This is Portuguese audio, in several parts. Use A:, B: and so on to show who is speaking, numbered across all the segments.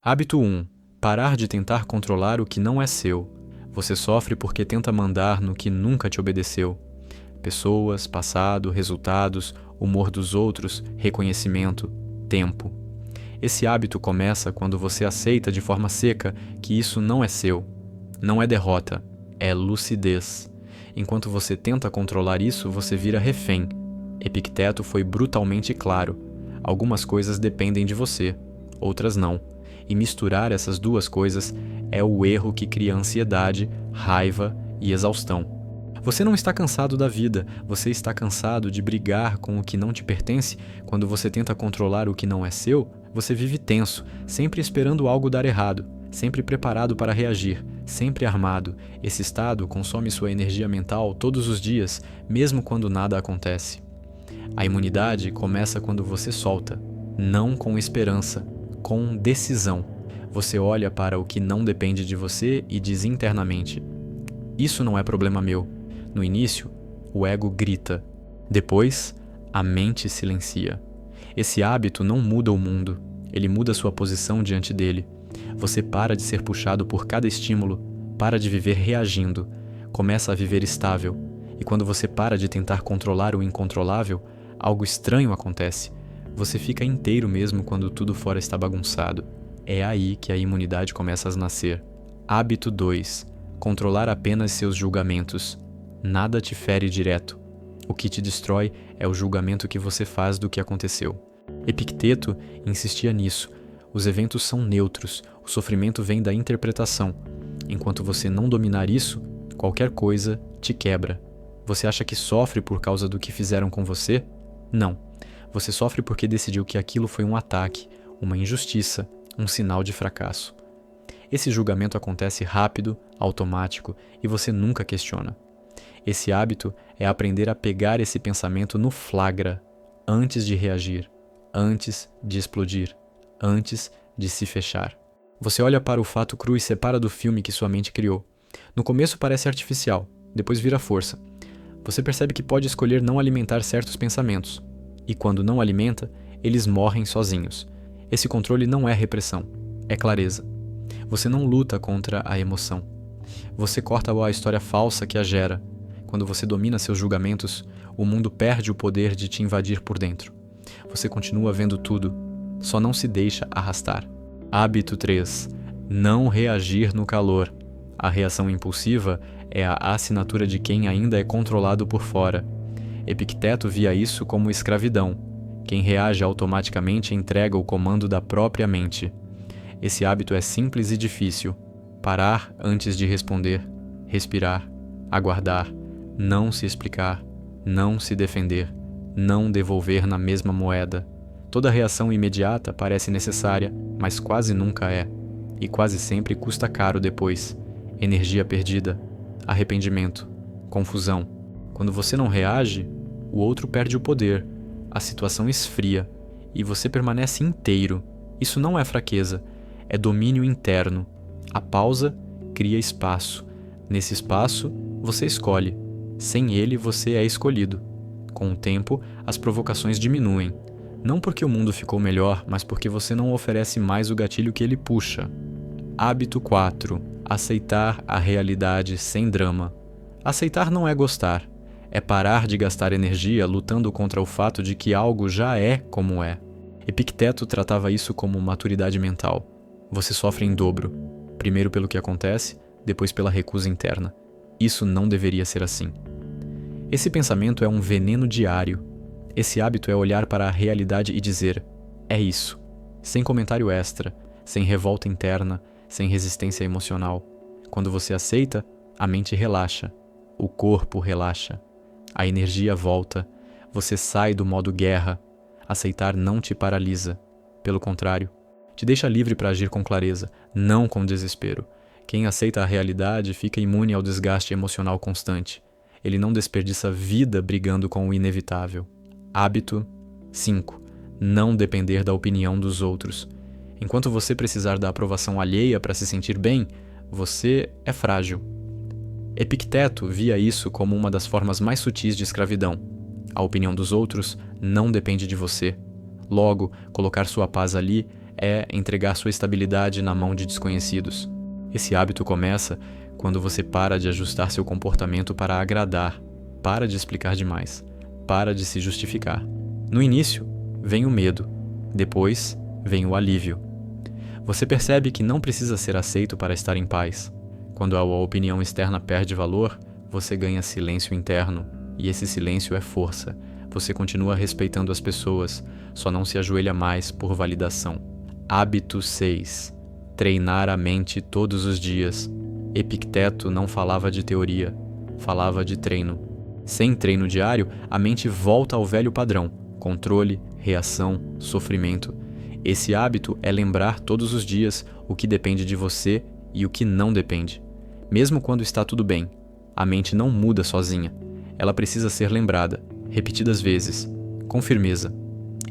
A: Hábito 1. Parar de tentar controlar o que não é seu. Você sofre porque tenta mandar no que nunca te obedeceu. Pessoas, passado, resultados, humor dos outros, reconhecimento, tempo. Esse hábito começa quando você aceita de forma seca que isso não é seu. Não é derrota, é lucidez. Enquanto você tenta controlar isso, você vira refém. Epicteto foi brutalmente claro. Algumas coisas dependem de você, outras não. E misturar essas duas coisas é o erro que cria ansiedade, raiva e exaustão. Você não está cansado da vida, você está cansado de brigar com o que não te pertence. Quando você tenta controlar o que não é seu, você vive tenso, sempre esperando algo dar errado, sempre preparado para reagir, sempre armado. Esse estado consome sua energia mental todos os dias, mesmo quando nada acontece. A imunidade começa quando você solta, não com esperança, com decisão. Você olha para o que não depende de você e diz internamente: isso não é problema meu. No início, o ego grita. Depois, a mente silencia. Esse hábito não muda o mundo, ele muda sua posição diante dele. Você para de ser puxado por cada estímulo, para de viver reagindo, começa a viver estável. E quando você para de tentar controlar o incontrolável, algo estranho acontece. Você fica inteiro mesmo quando tudo fora está bagunçado. É aí que a imunidade começa a nascer. Hábito 2. Controlar apenas seus julgamentos. Nada te fere direto. O que te destrói é o julgamento que você faz do que aconteceu. Epicteto insistia nisso. Os eventos são neutros, o sofrimento vem da interpretação. Enquanto você não dominar isso, qualquer coisa te quebra. Você acha que sofre por causa do que fizeram com você? Não. Você sofre porque decidiu que aquilo foi um ataque, uma injustiça, um sinal de fracasso. Esse julgamento acontece rápido, automático, e você nunca questiona. Esse hábito é aprender a pegar esse pensamento no flagra, antes de reagir, antes de explodir, antes de se fechar. Você olha para o fato cru e separa do filme que sua mente criou. No começo parece artificial, depois vira força. Você percebe que pode escolher não alimentar certos pensamentos. E quando não alimenta, eles morrem sozinhos. Esse controle não é repressão, é clareza. Você não luta contra a emoção. Você corta a história falsa que a gera. Quando você domina seus julgamentos, o mundo perde o poder de te invadir por dentro. Você continua vendo tudo, só não se deixa arrastar. Hábito 3. Não reagir no calor. A reação impulsiva é a assinatura de quem ainda é controlado por fora. Epicteto via isso como escravidão. Quem reage automaticamente entrega o comando da própria mente. Esse hábito é simples e difícil. Parar antes de responder, respirar, aguardar, não se explicar, não se defender, não devolver na mesma moeda. Toda reação imediata parece necessária, mas quase nunca é. E quase sempre custa caro depois. Energia perdida, arrependimento, confusão. Quando você não reage, o outro perde o poder, a situação esfria e você permanece inteiro. Isso não é fraqueza, é domínio interno. A pausa cria espaço. Nesse espaço, você escolhe. Sem ele, você é escolhido. Com o tempo, as provocações diminuem. Não porque o mundo ficou melhor, mas porque você não oferece mais o gatilho que ele puxa. Hábito 4. Aceitar a realidade sem drama. Aceitar não é gostar. É parar de gastar energia lutando contra o fato de que algo já é como é. Epicteto tratava isso como maturidade mental. Você sofre em dobro. Primeiro pelo que acontece, depois pela recusa interna. Isso não deveria ser assim. Esse pensamento é um veneno diário. Esse hábito é olhar para a realidade e dizer: é isso. Sem comentário extra, sem revolta interna, sem resistência emocional. Quando você aceita, a mente relaxa. O corpo relaxa. A energia volta. Você sai do modo guerra. Aceitar não te paralisa. Pelo contrário, te deixa livre para agir com clareza, não com desespero. Quem aceita a realidade fica imune ao desgaste emocional constante. Ele não desperdiça vida brigando com o inevitável. Hábito 5. Não depender da opinião dos outros. Enquanto você precisar da aprovação alheia para se sentir bem, você é frágil. Epicteto via isso como uma das formas mais sutis de escravidão. A opinião dos outros não depende de você. Logo, colocar sua paz ali é entregar sua estabilidade na mão de desconhecidos. Esse hábito começa quando você para de ajustar seu comportamento para agradar, para de explicar demais, para de se justificar. No início, vem o medo, depois vem o alívio. Você percebe que não precisa ser aceito para estar em paz. Quando a opinião externa perde valor, você ganha silêncio interno, e esse silêncio é força. Você continua respeitando as pessoas, só não se ajoelha mais por validação. Hábito 6. Treinar a mente todos os dias. Epicteto não falava de teoria, falava de treino. Sem treino diário, a mente volta ao velho padrão: controle, reação, sofrimento. Esse hábito é lembrar todos os dias o que depende de você e o que não depende. Mesmo quando está tudo bem, a mente não muda sozinha. Ela precisa ser lembrada, repetidas vezes, com firmeza.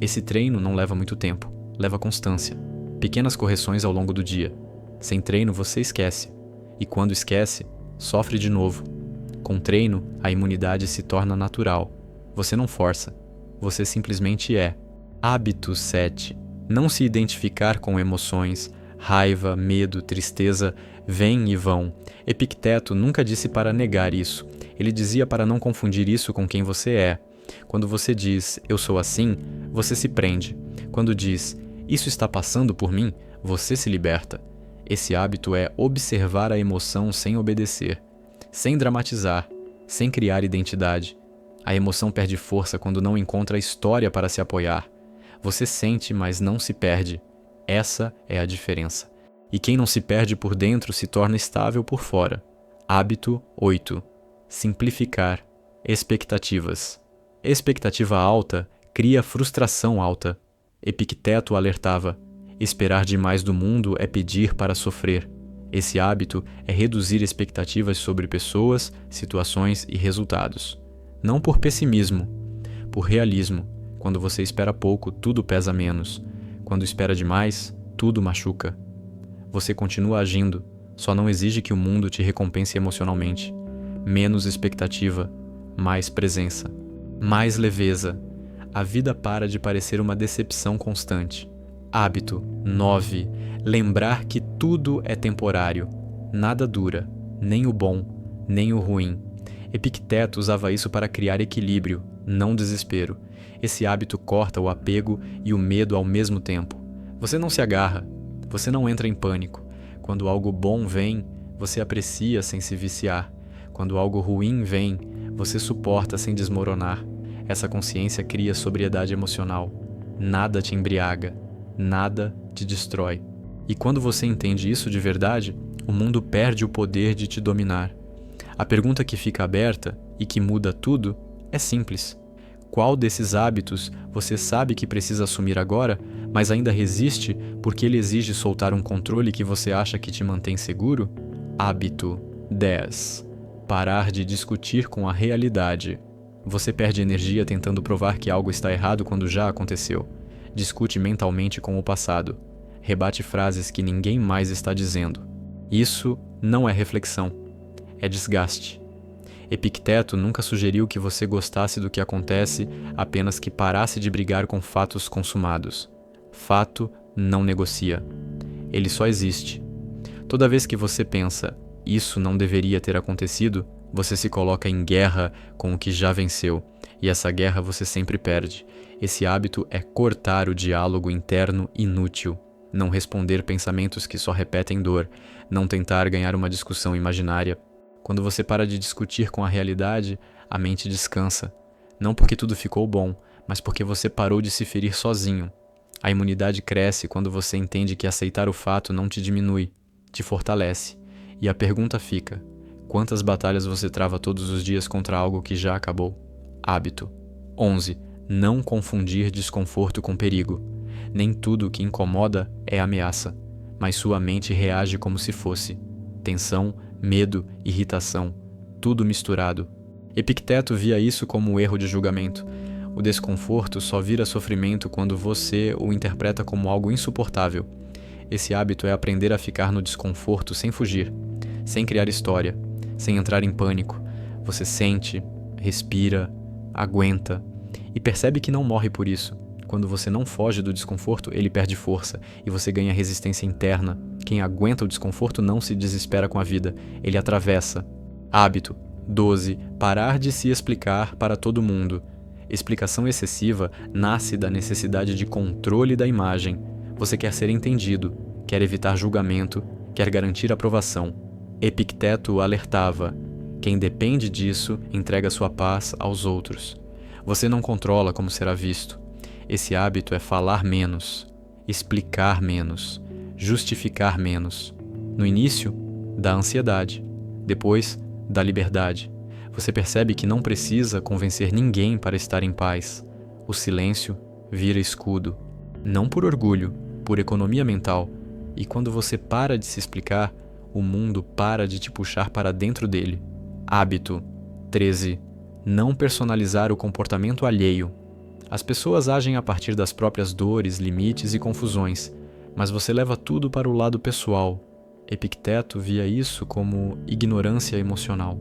A: Esse treino não leva muito tempo, leva constância. Pequenas correções ao longo do dia. Sem treino, você esquece. E quando esquece, sofre de novo. Com treino, a imunidade se torna natural. Você não força. Você simplesmente é. Hábito 7. Não se identificar com emoções. Raiva, medo, tristeza vêm e vão. Epicteto nunca disse para negar isso. Ele dizia para não confundir isso com quem você é. Quando você diz, eu sou assim, você se prende. Quando diz, isso está passando por mim, você se liberta. Esse hábito é observar a emoção sem obedecer, sem dramatizar, sem criar identidade. A emoção perde força quando não encontra história para se apoiar. Você sente, mas não se perde. Essa é a diferença. E quem não se perde por dentro se torna estável por fora. Hábito 8. Simplificar. Expectativas. Expectativa alta cria frustração alta. Epicteto alertava: esperar demais do mundo é pedir para sofrer. Esse hábito é reduzir expectativas sobre pessoas, situações e resultados. Não por pessimismo, por realismo. Quando você espera pouco, tudo pesa menos. Quando espera demais, tudo machuca. Você continua agindo, só não exige que o mundo te recompense emocionalmente. Menos expectativa, mais presença, mais leveza. A vida para de parecer uma decepção constante. Hábito 9. Lembrar que tudo é temporário. Nada dura, nem o bom, nem o ruim. Epicteto usava isso para criar equilíbrio, não desespero. Esse hábito corta o apego e o medo ao mesmo tempo. Você não se agarra, você não entra em pânico. Quando algo bom vem, você aprecia sem se viciar. Quando algo ruim vem, você suporta sem desmoronar. Essa consciência cria sobriedade emocional. Nada te embriaga, nada te destrói. E quando você entende isso de verdade, o mundo perde o poder de te dominar. A pergunta que fica aberta e que muda tudo é simples. Qual desses hábitos você sabe que precisa assumir agora, mas ainda resiste porque ele exige soltar um controle que você acha que te mantém seguro? Hábito 10. Parar de discutir com a realidade. Você perde energia tentando provar que algo está errado quando já aconteceu. Discute mentalmente com o passado. Rebate frases que ninguém mais está dizendo. Isso não é reflexão, é desgaste. Epicteto nunca sugeriu que você gostasse do que acontece, apenas que parasse de brigar com fatos consumados. Fato não negocia. Ele só existe. Toda vez que você pensa, isso não deveria ter acontecido, você se coloca em guerra com o que já venceu, e essa guerra você sempre perde. Esse hábito é cortar o diálogo interno inútil, não responder pensamentos que só repetem dor, não tentar ganhar uma discussão imaginária. Quando você para de discutir com a realidade, a mente descansa. Não porque tudo ficou bom, mas porque você parou de se ferir sozinho. A imunidade cresce quando você entende que aceitar o fato não te diminui, te fortalece. E a pergunta fica: quantas batalhas você trava todos os dias contra algo que já acabou? Hábito 11. Não confundir desconforto com perigo. Nem tudo o que incomoda é ameaça, mas sua mente reage como se fosse. Tensão, medo, irritação, tudo misturado. Epicteto via isso como um erro de julgamento. O desconforto só vira sofrimento quando você o interpreta como algo insuportável. Esse hábito é aprender a ficar no desconforto sem fugir, sem criar história, sem entrar em pânico. Você sente, respira, aguenta e percebe que não morre por isso. Quando você não foge do desconforto, ele perde força e você ganha resistência interna. Quem aguenta o desconforto não se desespera com a vida, ele atravessa. Hábito. 12. Parar de se explicar para todo mundo. Explicação excessiva nasce da necessidade de controle da imagem. Você quer ser entendido, quer evitar julgamento, quer garantir aprovação. Epicteto alertava: quem depende disso entrega sua paz aos outros. Você não controla como será visto. Esse hábito é falar menos, explicar menos, justificar menos. No início, da ansiedade. Depois, da liberdade. Você percebe que não precisa convencer ninguém para estar em paz. O silêncio vira escudo. Não por orgulho, por economia mental. E quando você para de se explicar, o mundo para de te puxar para dentro dele. Hábito. 13. Não personalizar o comportamento alheio. As pessoas agem a partir das próprias dores, limites e confusões, mas você leva tudo para o lado pessoal. Epicteto via isso como ignorância emocional.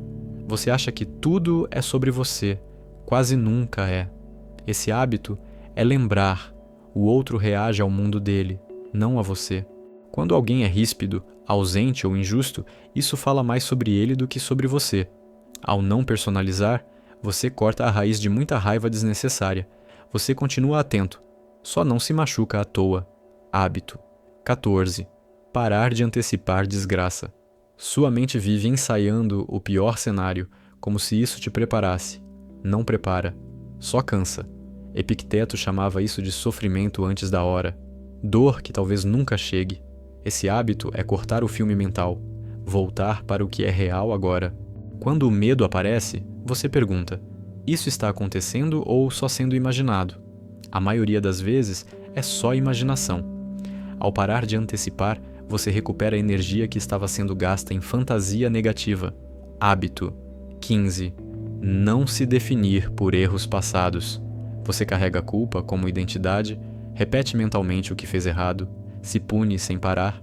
A: Você acha que tudo é sobre você, quase nunca é. Esse hábito é lembrar: o outro reage ao mundo dele, não a você. Quando alguém é ríspido, ausente ou injusto, isso fala mais sobre ele do que sobre você. Ao não personalizar, você corta a raiz de muita raiva desnecessária. Você continua atento, só não se machuca à toa. Hábito. 14. Parar de antecipar desgraça. Sua mente vive ensaiando o pior cenário, como se isso te preparasse. Não prepara, só cansa. Epicteto chamava isso de sofrimento antes da hora. Dor que talvez nunca chegue. Esse hábito é cortar o filme mental, voltar para o que é real agora. Quando o medo aparece, você pergunta: isso está acontecendo ou só sendo imaginado? A maioria das vezes é só imaginação. Ao parar de antecipar, você recupera a energia que estava sendo gasta em fantasia negativa. Hábito. 15. Não se definir por erros passados. Você carrega a culpa como identidade, repete mentalmente o que fez errado, se pune sem parar.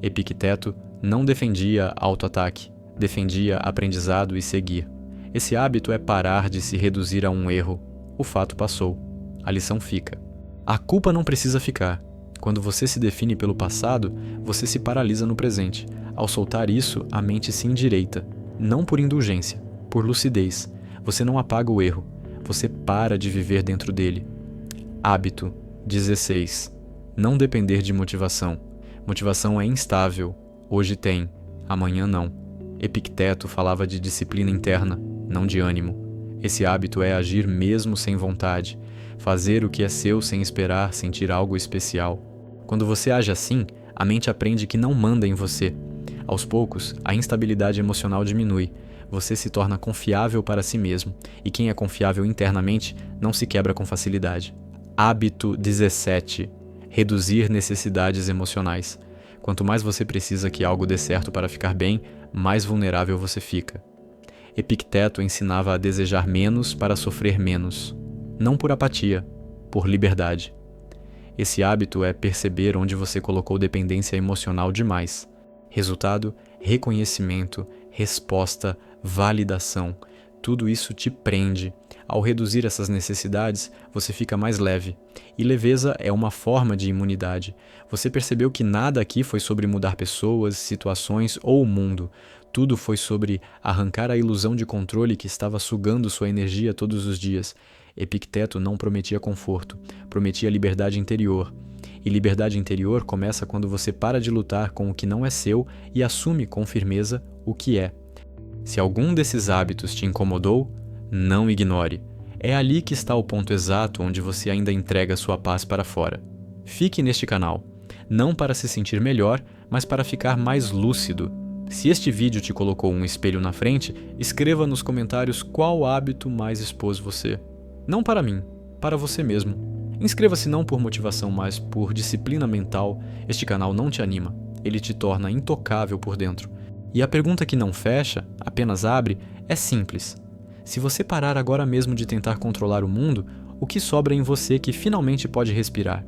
A: Epicteto não defendia auto-ataque, defendia aprendizado e seguir. Esse hábito é parar de se reduzir a um erro. O fato passou. A lição fica. A culpa não precisa ficar. Quando você se define pelo passado, você se paralisa no presente. Ao soltar isso, a mente se endireita. Não por indulgência, por lucidez. Você não apaga o erro. Você para de viver dentro dele. Hábito. 16. Não depender de motivação. Motivação é instável. Hoje tem, amanhã não. Epicteto falava de disciplina interna, não de ânimo. Esse hábito é agir mesmo sem vontade, fazer o que é seu sem esperar sentir algo especial. Quando você age assim, a mente aprende que não manda em você. Aos poucos, a instabilidade emocional diminui, você se torna confiável para si mesmo, e quem é confiável internamente não se quebra com facilidade. Hábito 17. Reduzir necessidades emocionais. Quanto mais você precisa que algo dê certo para ficar bem, mais vulnerável você fica. Epicteto ensinava a desejar menos para sofrer menos. Não por apatia, por liberdade. Esse hábito é perceber onde você colocou dependência emocional demais. Resultado: reconhecimento, resposta, validação. Tudo isso te prende. Ao reduzir essas necessidades, você fica mais leve. E leveza é uma forma de imunidade. Você percebeu que nada aqui foi sobre mudar pessoas, situações ou o mundo. Tudo foi sobre arrancar a ilusão de controle que estava sugando sua energia todos os dias. Epicteto não prometia conforto, prometia liberdade interior. E liberdade interior começa quando você para de lutar com o que não é seu e assume com firmeza o que é. Se algum desses hábitos te incomodou, não ignore. É ali que está o ponto exato onde você ainda entrega sua paz para fora. Fique neste canal, não para se sentir melhor, mas para ficar mais lúcido. Se este vídeo te colocou um espelho na frente, escreva nos comentários qual hábito mais expôs você. Não para mim, para você mesmo. Inscreva-se não por motivação, mas por disciplina mental. Este canal não te anima, ele te torna intocável por dentro. E a pergunta que não fecha, apenas abre, é simples. Se você parar agora mesmo de tentar controlar o mundo, o que sobra em você que finalmente pode respirar?